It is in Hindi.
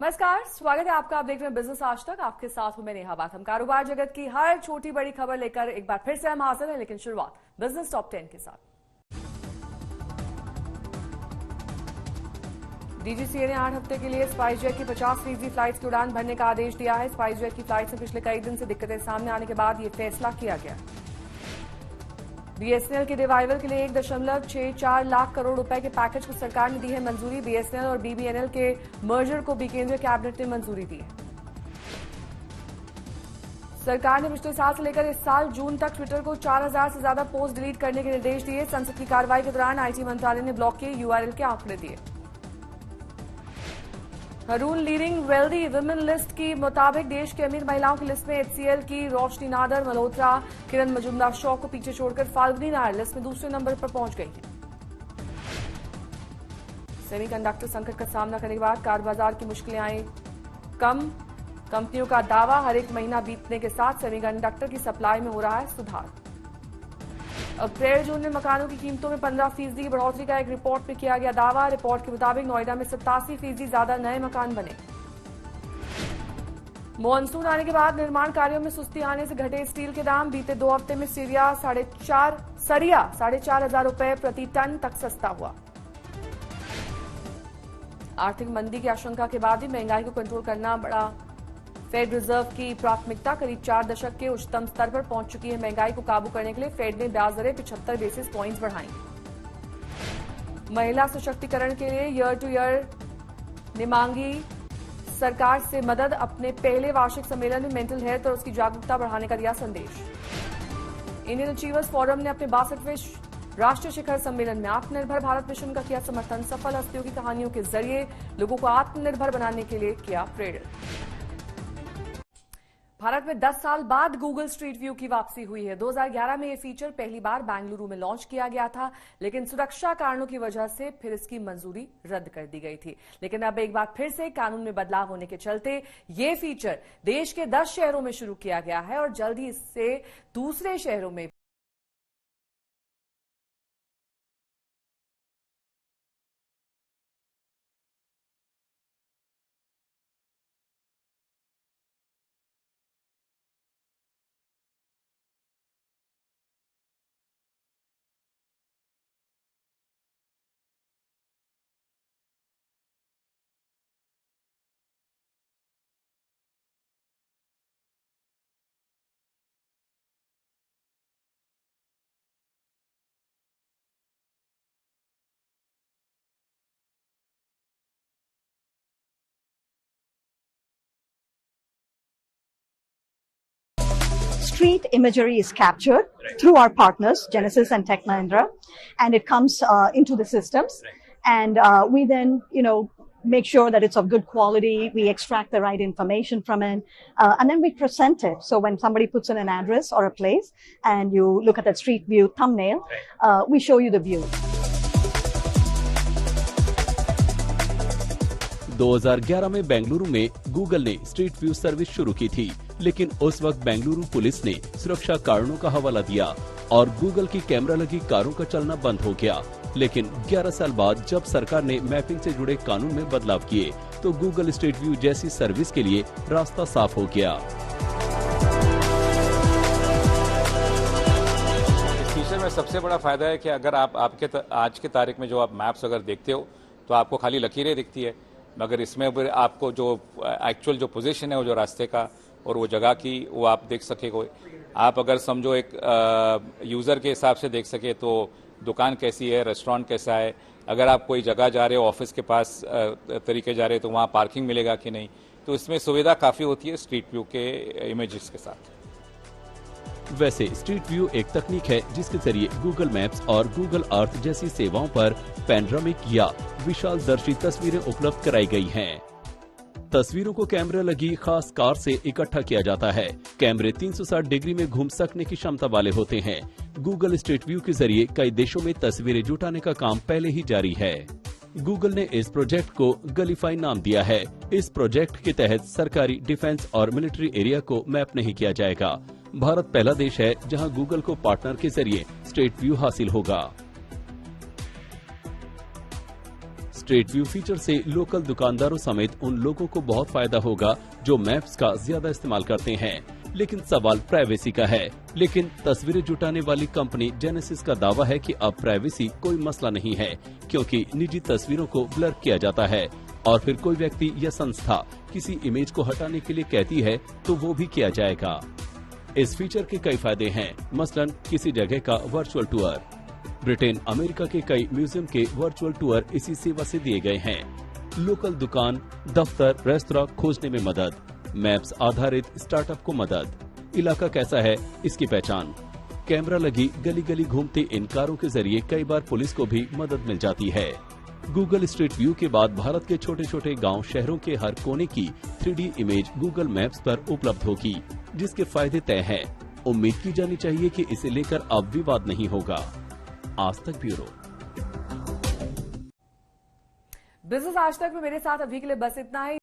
नमस्कार, स्वागत है आपका। आप देख रहे हैं बिजनेस आज तक। आपके साथ हूं मैं नेहा बाथम। कारोबार जगत की हर छोटी बड़ी खबर लेकर एक बार फिर से हम हाजिर हैं, लेकिन शुरुआत बिजनेस टॉप 10 के साथ। डीजीसीए ने 8 हफ्ते के लिए स्पाइसजेट की 50% फ्लाइट्स की उड़ान भरने का आदेश दिया है। स्पाइसजेट की फ्लाइट्स में पिछले कई दिन से दिक्कतें सामने आने के बाद यह फैसला किया गया। बीएसएनएल के रिवाइवल के लिए 1.64 लाख करोड़ रुपए के पैकेज को सरकार ने दी है मंजूरी। बीएसएनएल और बीबीएनएल के मर्जर को भी केंद्रीय कैबिनेट ने मंजूरी दी है। सरकार ने पिछले साल से लेकर इस साल जून तक ट्विटर को 4000 से ज्यादा पोस्ट डिलीट करने के निर्देश दिए। संसद की कार्रवाई के दौरान आईटी मंत्रालय ने ब्लॉक किए यूआरएल के आंकड़े दिए। Haroon leading wealthy women list की मुताबिक देश की अमीर महिलाओं की लिस्ट में एचसीएल की रोशनी नादर, मल्होत्रा, किरण मजुमदार शॉ को पीछे छोड़कर फाल्गुनी नायर लिस्ट में दूसरे नंबर पर पहुंच गई है। सेमीकंडक्टर संकट का सामना करने के बाद कार बाजार की मुश्किलें आई कम। कंपनियों का दावा, हर एक महीना बीतने के साथ सेमीकंडक्टर की सप्लाई में हो रहा है सुधार। अप्रैल जून में मकानों की कीमतों में 15% की बढ़ोतरी का एक रिपोर्ट में किया गया दावा। रिपोर्ट के मुताबिक नोएडा में 87% ज्यादा नए मकान बने। मॉनसून आने के बाद निर्माण कार्यों में सुस्ती आने से घटे स्टील के दाम। बीते 2 हफ्ते में सरिया 4,500 रुपए प्रति टन तक सस्ता हुआ। आर्थिक मंदी की आशंका के बाद भी महंगाई को कंट्रोल करना बड़ा फेड रिजर्व की प्राथमिकता। करीब 4 दशक के उच्चतम स्तर पर पहुंच चुकी है महंगाई को काबू करने के लिए फेड ने ब्याज दरें 75 बेसिस पॉइंट्स बढ़ाई। महिला सशक्तिकरण के लिए ईयर टू ईयर ने मांगी सरकार से मदद। अपने पहले वार्षिक सम्मेलन में मेंटल हेल्थ और उसकी जागरूकता बढ़ाने का दिया संदेश। इंडियन अचीवर्स फोरम ने अपने 62वें राष्ट्रीय शिखर सम्मेलन में आत्मनिर्भर भारत मिशन का किया समर्थन। सफल हस्तियों की कहानियों के जरिए लोगों को आत्मनिर्भर बनाने के लिए किया प्रेरित। भारत में 10 साल बाद गूगल स्ट्रीट व्यू की वापसी हुई है। 2011 में यह फीचर पहली बार बेंगलुरु में लॉन्च किया गया था, लेकिन सुरक्षा कारणों की वजह से फिर इसकी मंजूरी रद्द कर दी गई थी। लेकिन अब एक बार फिर से कानून में बदलाव होने के चलते ये फीचर देश के 10 शहरों में शुरू किया गया है और जल्द ही इससे दूसरे शहरों में street imagery is captured through our partners, Genesis and Tech Mahindra, and it comes into the systems. And we then, make sure that it's of good quality. We extract the right information from it, and then we present it. So when somebody puts in an address or a place, and you look at that street view thumbnail, we show you the view. 2011 में बेंगलुरु में गूगल ने स्ट्रीट व्यू सर्विस शुरू की थी, लेकिन उस वक्त बेंगलुरु पुलिस ने सुरक्षा कारणों का हवाला दिया और गूगल की कैमरा लगी कारों का चलना बंद हो गया। लेकिन 11 साल बाद जब सरकार ने मैपिंग से जुड़े कानून में बदलाव किए तो गूगल स्ट्रीट व्यू जैसी सर्विस के लिए रास्ता साफ हो गया। इस फीचर में सबसे बड़ा फायदा है कि अगर आप आज के तारीख में जो आप मैप्स अगर देखते हो तो आपको खाली लकीरें दिखती है, मगर इसमें आपको जो एक्चुअल जो पोजीशन है वो जो रास्ते का और वो जगह की वो आप देख सकेंगे। आप अगर समझो एक यूज़र के हिसाब से देख सके तो दुकान कैसी है, रेस्टोरेंट कैसा है, अगर आप कोई जगह जा रहे हो, ऑफिस के पास तरीके जा रहे हो तो वहाँ पार्किंग मिलेगा कि नहीं, तो इसमें सुविधा काफ़ी होती है स्ट्रीट व्यू के इमेजेस के साथ। वैसे स्ट्रीट व्यू एक तकनीक है जिसके जरिए गूगल मैप्स और गूगल अर्थ जैसी सेवाओं पर पैनोरामिक या विशाल दर्शी तस्वीरें उपलब्ध कराई गई हैं। तस्वीरों को कैमरे लगी खास कार से इकट्ठा किया जाता है। कैमरे 360 डिग्री में घूम सकने की क्षमता वाले होते हैं। गूगल स्ट्रीट व्यू के जरिए कई देशों में तस्वीरें जुटाने का काम पहले ही जारी है। गूगल ने इस प्रोजेक्ट को गलीफाई नाम दिया है। इस प्रोजेक्ट के तहत सरकारी, डिफेंस और मिलिट्री एरिया को मैप नहीं किया जाएगा। भारत पहला देश है जहां गूगल को पार्टनर के जरिए स्ट्रीट व्यू हासिल होगा। स्ट्रीट व्यू फीचर से लोकल दुकानदारों समेत उन लोगों को बहुत फायदा होगा जो मैप्स का ज्यादा इस्तेमाल करते हैं। लेकिन सवाल प्राइवेसी का है। लेकिन तस्वीरें जुटाने वाली कंपनी जेनेसिस का दावा है कि अब प्राइवेसी कोई मसला नहीं है, क्योंकि निजी तस्वीरों को ब्लर किया जाता है और फिर कोई व्यक्ति या संस्था किसी इमेज को हटाने के लिए कहती है तो वो भी किया जाएगा। इस फीचर के कई फायदे हैं, मसलन किसी जगह का वर्चुअल टूर। ब्रिटेन, अमेरिका के कई म्यूजियम के वर्चुअल टूर इसी सेवा से दिए गए हैं। लोकल दुकान, दफ्तर, रेस्तरां खोजने में मदद, मैप्स आधारित स्टार्टअप को मदद, इलाका कैसा है इसकी पहचान, कैमरा लगी गली गली घूमती इन कारों के जरिए कई बार पुलिस को भी मदद मिल जाती है। गूगल स्ट्रीट व्यू के बाद भारत के छोटे छोटे गांव, शहरों के हर कोने की 3D इमेज गूगल मैप्स पर उपलब्ध होगी, जिसके फायदे तय हैं। उम्मीद की जानी चाहिए कि इसे लेकर अब विवाद नहीं होगा। आज तक ब्यूरो। बिजनेस आज तक में मेरे साथ अभी के लिए बस इतना ही।